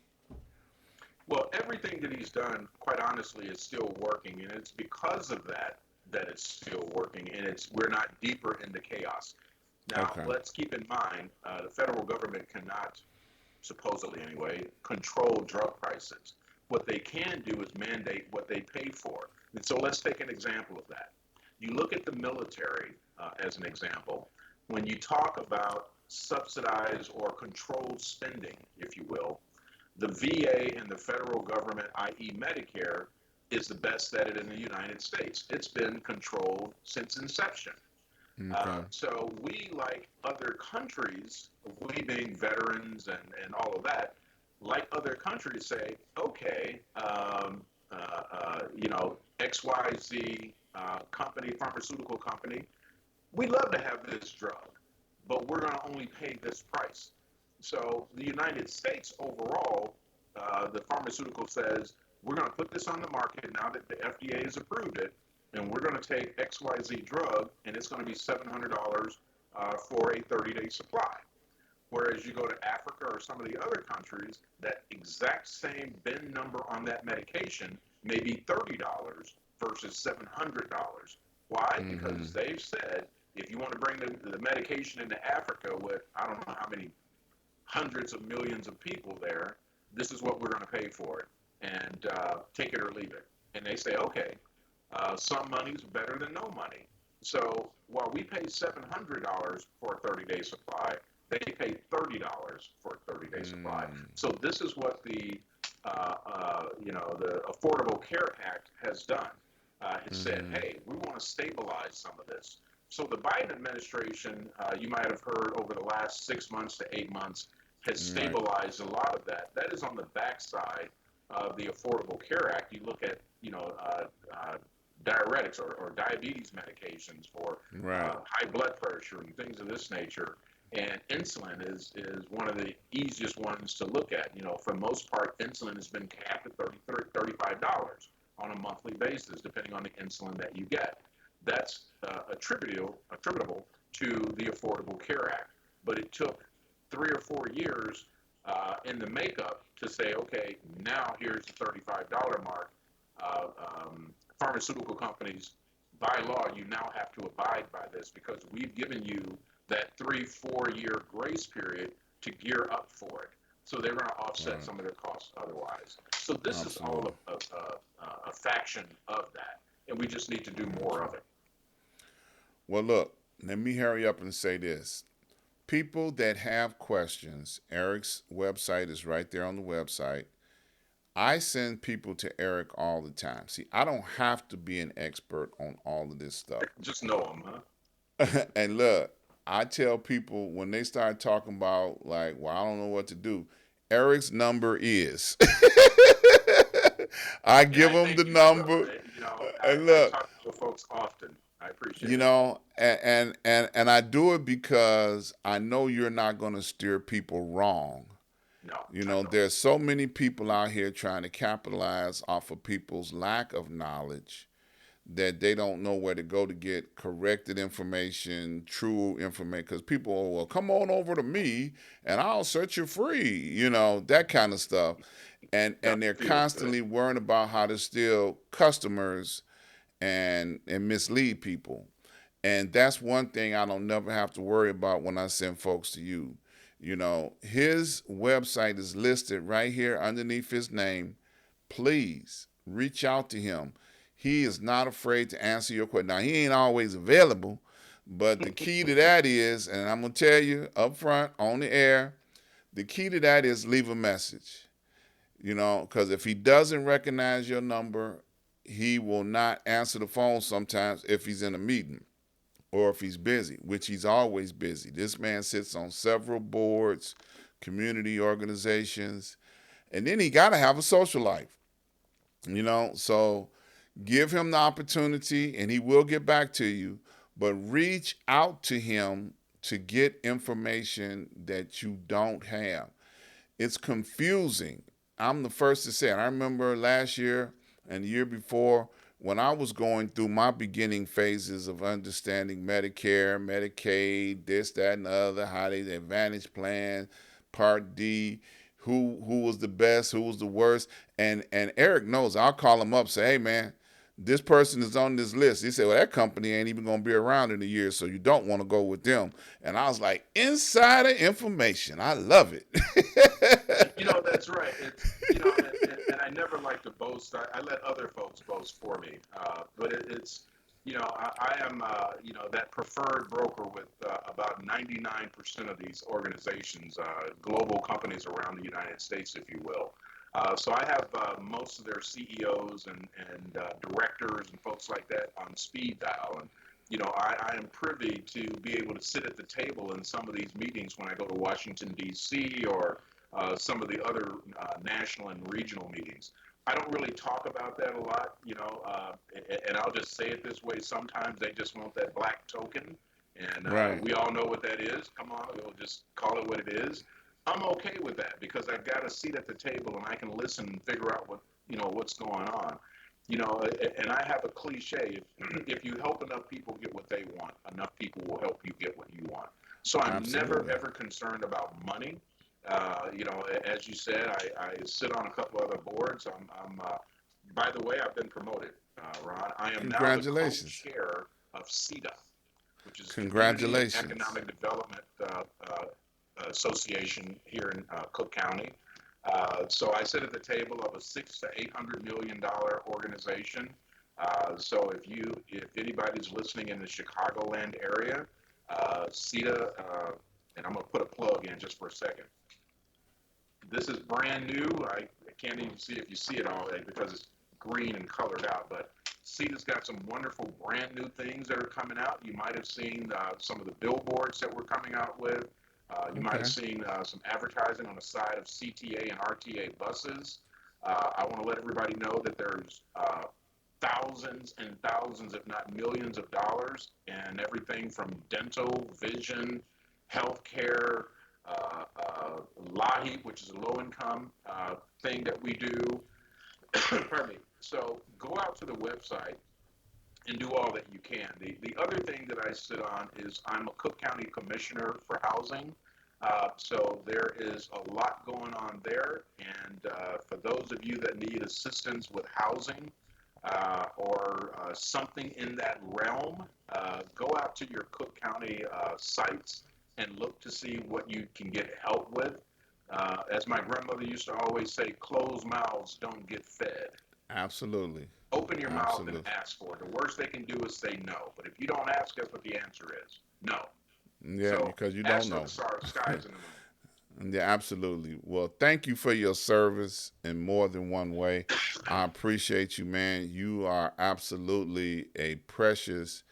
Well, everything that he's done, quite honestly, is still working, and it's because of that that it's still working, and it's we're not deeper into chaos. Now, Okay. let's keep in mind the federal government cannot, supposedly anyway, control drug prices. What they can do is mandate what they pay for. And so let's take an example of that. You look at the military as an example. When you talk about subsidized or controlled spending, if you will, the VA and the federal government, i.e., Medicare, is the best at it in the United States. It's been controlled since inception. Okay. So we, like other countries, we being veterans and all of that, like other countries say, okay, XYZ company, pharmaceutical company, we love to have this drug, but we're going to only pay this price. So the United States overall, the pharmaceutical says, we're going to put this on the market now that the FDA has approved it, and we're going to take XYZ drug, and it's going to be $700 for a 30-day supply. Whereas you go to Africa or some of the other countries, that exact same bin number on that medication may be $30 versus $700. Why? Mm-hmm. Because they've said if you want to bring the medication into Africa with I don't know how many hundreds of millions of people there, this is what we're going to pay for it, and take it or leave it. And they say, okay, some money's better than no money. So while we pay $700 for a 30-day supply, they pay $30 for a 30-day supply. Mm. So this is what the Affordable Care Act has done. It said, Mm-hmm. hey, we want to stabilize some of this. So the Biden administration, you might have heard over the last 6 months to 8 months, has Right. stabilized a lot of that. That is on the backside of the Affordable Care Act. You look at, diuretics or diabetes medications for Right. high blood pressure and things of this nature. And insulin is one of the easiest ones to look at. For the most part, insulin has been capped at $35 on a monthly basis, depending on the insulin that you get. That's attributable to the Affordable Care Act. But it took 3 or 4 years in the makeup to say, okay, now here's the $35 mark. Uh, um, Pharmaceutical companies, by law, you now have to abide by this because we've given you that 3-4 year grace period to gear up for it. So they're going to offset Right. some of their costs otherwise. So this is all Absolutely. a faction of that, and we just need to do more of it. Well, look. Let me hurry up and say this. People that have questions, Eric's website is right there on the website. I send people to Eric all the time. See, I don't have to be an expert on all of this stuff. Just know them, huh? And look, I tell people when they start talking about, like, well, I don't know what to do, Eric's number is. I And give I them the thank you, sir. number. I And I look, talk to folks often. I appreciate you it. know, and I do it because I know you're not going to steer people wrong. No, You not know, at all. there's so many people out here trying to capitalize off of people's lack of knowledge that they don't know where to go to get corrected information, true information. Because people, oh, well, come on over to me and I'll set you free. You know, that kind of stuff. And Doesn't they're feel good. constantly worrying about how to steal customers and mislead people. And that's one thing I don't never have to worry about when I send folks to you. You know, his website is listed right here underneath his name. Please reach out to him. He is not afraid to answer your question. Now, he ain't always available, but the key to that is, and I'm going to tell you up front on the air, the key to that is leave a message. You know, because if he doesn't recognize your number, he will not answer the phone sometimes if he's in a meeting or if he's busy, which he's always busy. This man sits on several boards, community organizations, and then he got to have a social life, you know? So give him the opportunity and he will get back to you, but reach out to him to get information that you don't have. It's confusing. I'm the first to say it. I remember last year and the year before when I was going through my beginning phases of understanding Medicare, Medicaid, this, that, and the other, how they the Advantage Plan, Part D, who was the best, who was the worst, and Eric knows. I'll call him up, say, hey man, this person is on this list. He said, well, that company ain't even going to be around in a year, so you don't want to go with them. And I was like, insider information. I love it. That's right. And I never like to boast. I let other folks boast for me. But I am, that preferred broker with about 99% of these organizations, global companies around the United States, if you will. So I have most of their CEOs and directors and folks like that on speed dial. And I am privy to be able to sit at the table in some of these meetings when I go to Washington, D.C. or some of the other national and regional meetings. I don't really talk about that a lot, and I'll just say it this way. Sometimes they just want that black token, and Right. we all know what that is. Come on, we'll just call it what it is. I'm okay with that because I've got a seat at the table and I can listen and figure out what's going on. And I have a cliche: if you help enough people get what they want, enough people will help you get what you want. So I'm never Absolutely. ever concerned about money. As you said, I sit on a couple other boards. By the way, I've been promoted, Ron. I am now the Congratulations. co-chair of CETA, which is Community and Congratulations. Economic Development Association here in Cook County. So I sit at the table of a $600 to $800 million organization. So if anybody's listening in the Chicagoland area, CETA, and I'm going to put a plug in just for a second. This is brand new. I can't even see if you see it all because it's green and colored out, but CETA's got some wonderful brand new things that are coming out. You might have seen some of the billboards that we're coming out with. You might have Okay. seen some advertising on the side of CTA and RTA buses. I want to let everybody know that there's thousands and thousands, if not millions of dollars, and everything from dental, vision, healthcare, LAHI, which is a low-income thing that we do. Pardon me. So go out to the website and do all that you can. The other thing that I sit on is I'm a Cook County Commissioner for Housing. So there is a lot going on there. And for those of you that need assistance with housing or something in that realm, go out to your Cook County sites and look to see what you can get help with. As my grandmother used to always say, closed mouths don't get fed. Absolutely. Open your mouth and Absolutely. ask for it. The worst they can do is say no. But if you don't ask, guess what the answer is? No. Yeah, So because you don't ask for know. the stars, skies, and the moon. Yeah, absolutely. Well, thank you for your service in more than one way. I appreciate you, man. You are absolutely a precious,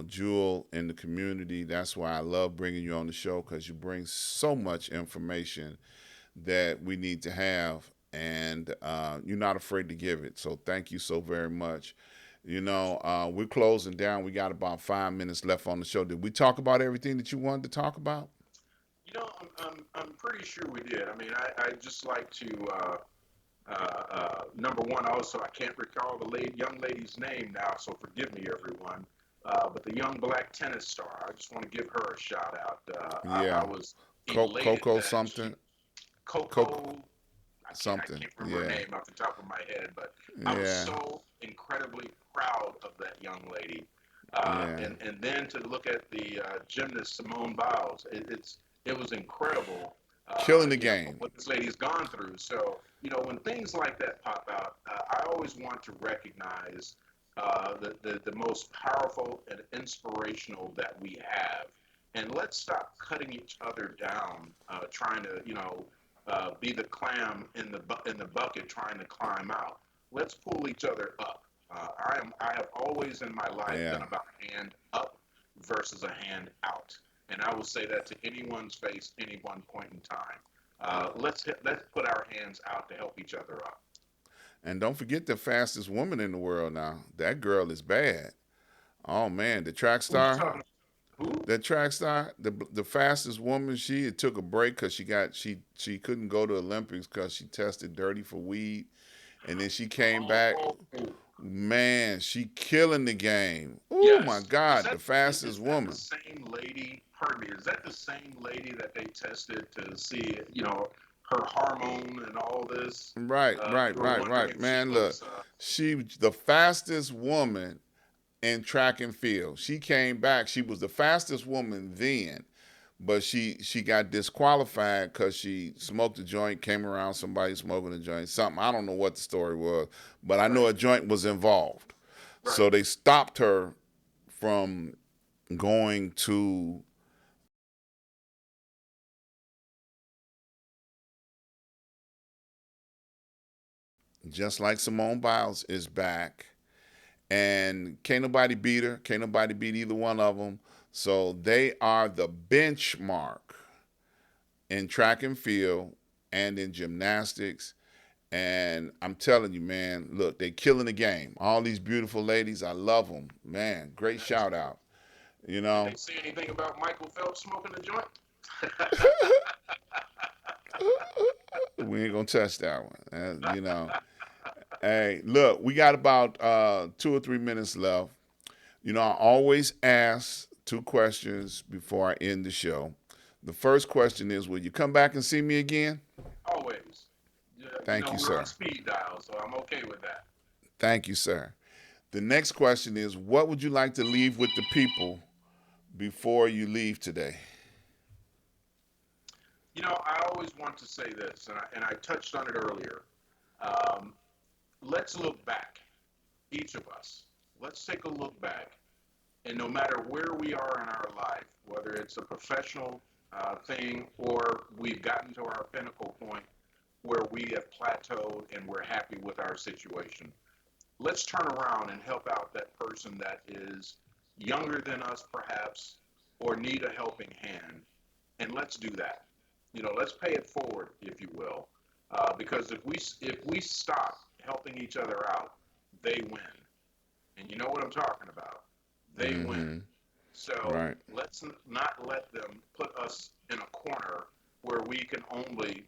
jewel in the community. That's why I love bringing you on the show because you bring so much information that we need to have, and you're not afraid to give it. So thank you so very much. We're closing down. We got about 5 minutes left on the show. Did we talk about everything that you wanted to talk about? I'm pretty sure we did. I mean, I just like to number one. Also, I can't recall the young lady's name now, so forgive me, everyone. But the young black tennis star, I just want to give her a shout out. I Yeah, was elated Coco that she something, Coco Coco. I something. can't remember her Yeah, name off the top of my head, but I was yeah, so incredibly proud of that young lady. yeah. And then to look at the gymnast Simone Biles, it was incredible. Killing the You know game. what this lady's gone through. So when things like that pop out, I always want to recognize the most powerful and inspirational that we have, and let's stop cutting each other down, trying to be the clam in the bucket trying to climb out. Let's pull each other up. I have always in my life Yeah. been about a hand up versus a hand out, and I will say that to anyone's face, any one point in time. Let's put our hands out to help each other up. And don't forget the fastest woman in the world now. That girl is bad. Oh man, the track Who you star. talking? Who? That track star, the fastest woman. She took a break because she couldn't go to Olympics because she tested dirty for weed, and then she came back. Oh, Man, she killing the game. Oh my yes. Is God, the that fastest is that the woman. same lady? Pardon me. Is that the same lady that they tested to see, her hormone and all this? Right, right, We were right, wondering right. if she Man, look, was. she the fastest woman in track and field. She came back. She was the fastest woman then, but she got disqualified because she smoked a joint, came around somebody smoking a joint, something. I don't know what the story was, but I know Right, a joint was involved. right. So they stopped her from going to, just like Simone Biles is back, and can't nobody beat her. Can't nobody beat either one of them. So they are the benchmark in track and field and in gymnastics. And I'm telling you, man, look, they killing the game. All these beautiful ladies, I love them. Man, great That is shout true. out. You Did they know, say anything about Michael Phelps smoking a joint? we ain't gonna touch that one. Hey, look, we got about 2 or 3 minutes left. I always ask two questions before I end the show. The first question is, will you come back and see me again? Always. Yeah, Thank you, we're on sir. speed dial, so I'm okay with that. Thank you, sir. The next question is, what would you like to leave with the people before you leave today? I always want to say this, and I touched on it earlier. Um, let's look back, each of us. Let's take a look back, and no matter where we are in our life, whether it's a professional thing or we've gotten to our pinnacle point where we have plateaued and we're happy with our situation, let's turn around and help out that person that is younger than us, perhaps, or need a helping hand. And let's do that. Let's pay it forward, if you will, because if we stop helping each other out, they win. And you know what I'm talking about. They win. Mm-hmm. So Right. let's not let them put us in a corner where we can only,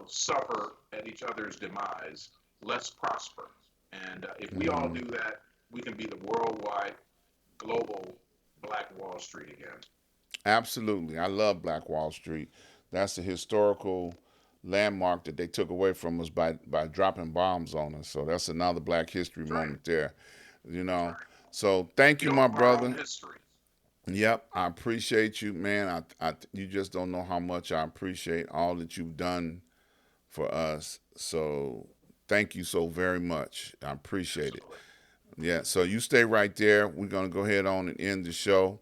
suffer at each other's demise. Let's prosper. And if we all Mm-hmm. do that, we can be the worldwide, global Black Wall Street again. Absolutely. I love Black Wall Street. That's a historical landmark that they took away from us by dropping bombs on us. So that's another Black History That's right. moment there. You That's know. right. So thank We you, don't my know our own brother. history. Yep, I appreciate you, man. You just don't know how much I appreciate all that you've done for us. So thank you so very much. I appreciate it. Absolutely. Yeah, so you stay right there. We're going to go ahead on and end the show.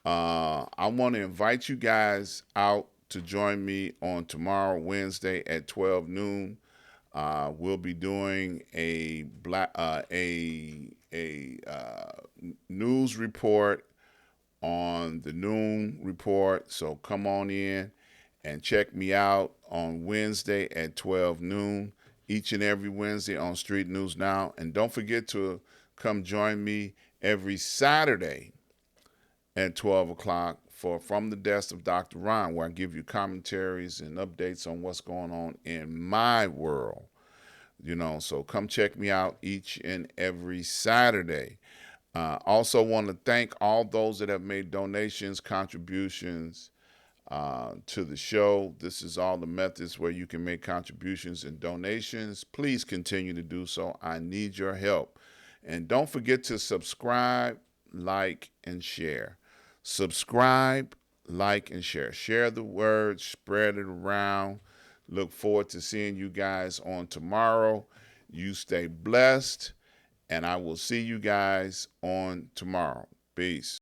I want to invite you guys out to join me on tomorrow, Wednesday at 12 noon. We'll be doing a news report on the noon report. So come on in and check me out on Wednesday at 12 noon, each and every Wednesday on Street News Now. And don't forget to come join me every Saturday at 12 o'clock for From the Desk of Dr. Ron, where I give you commentaries and updates on what's going on in my world. So come check me out each and every Saturday. Also, want to thank all those that have made donations, contributions to the show. This is all the methods where you can make contributions and donations. Please continue to do so. I need your help. And don't forget to subscribe, like, and share. Subscribe, like, and share. Share the word, spread it around. Look forward to seeing you guys on tomorrow. You stay blessed, and I will see you guys on tomorrow. Peace.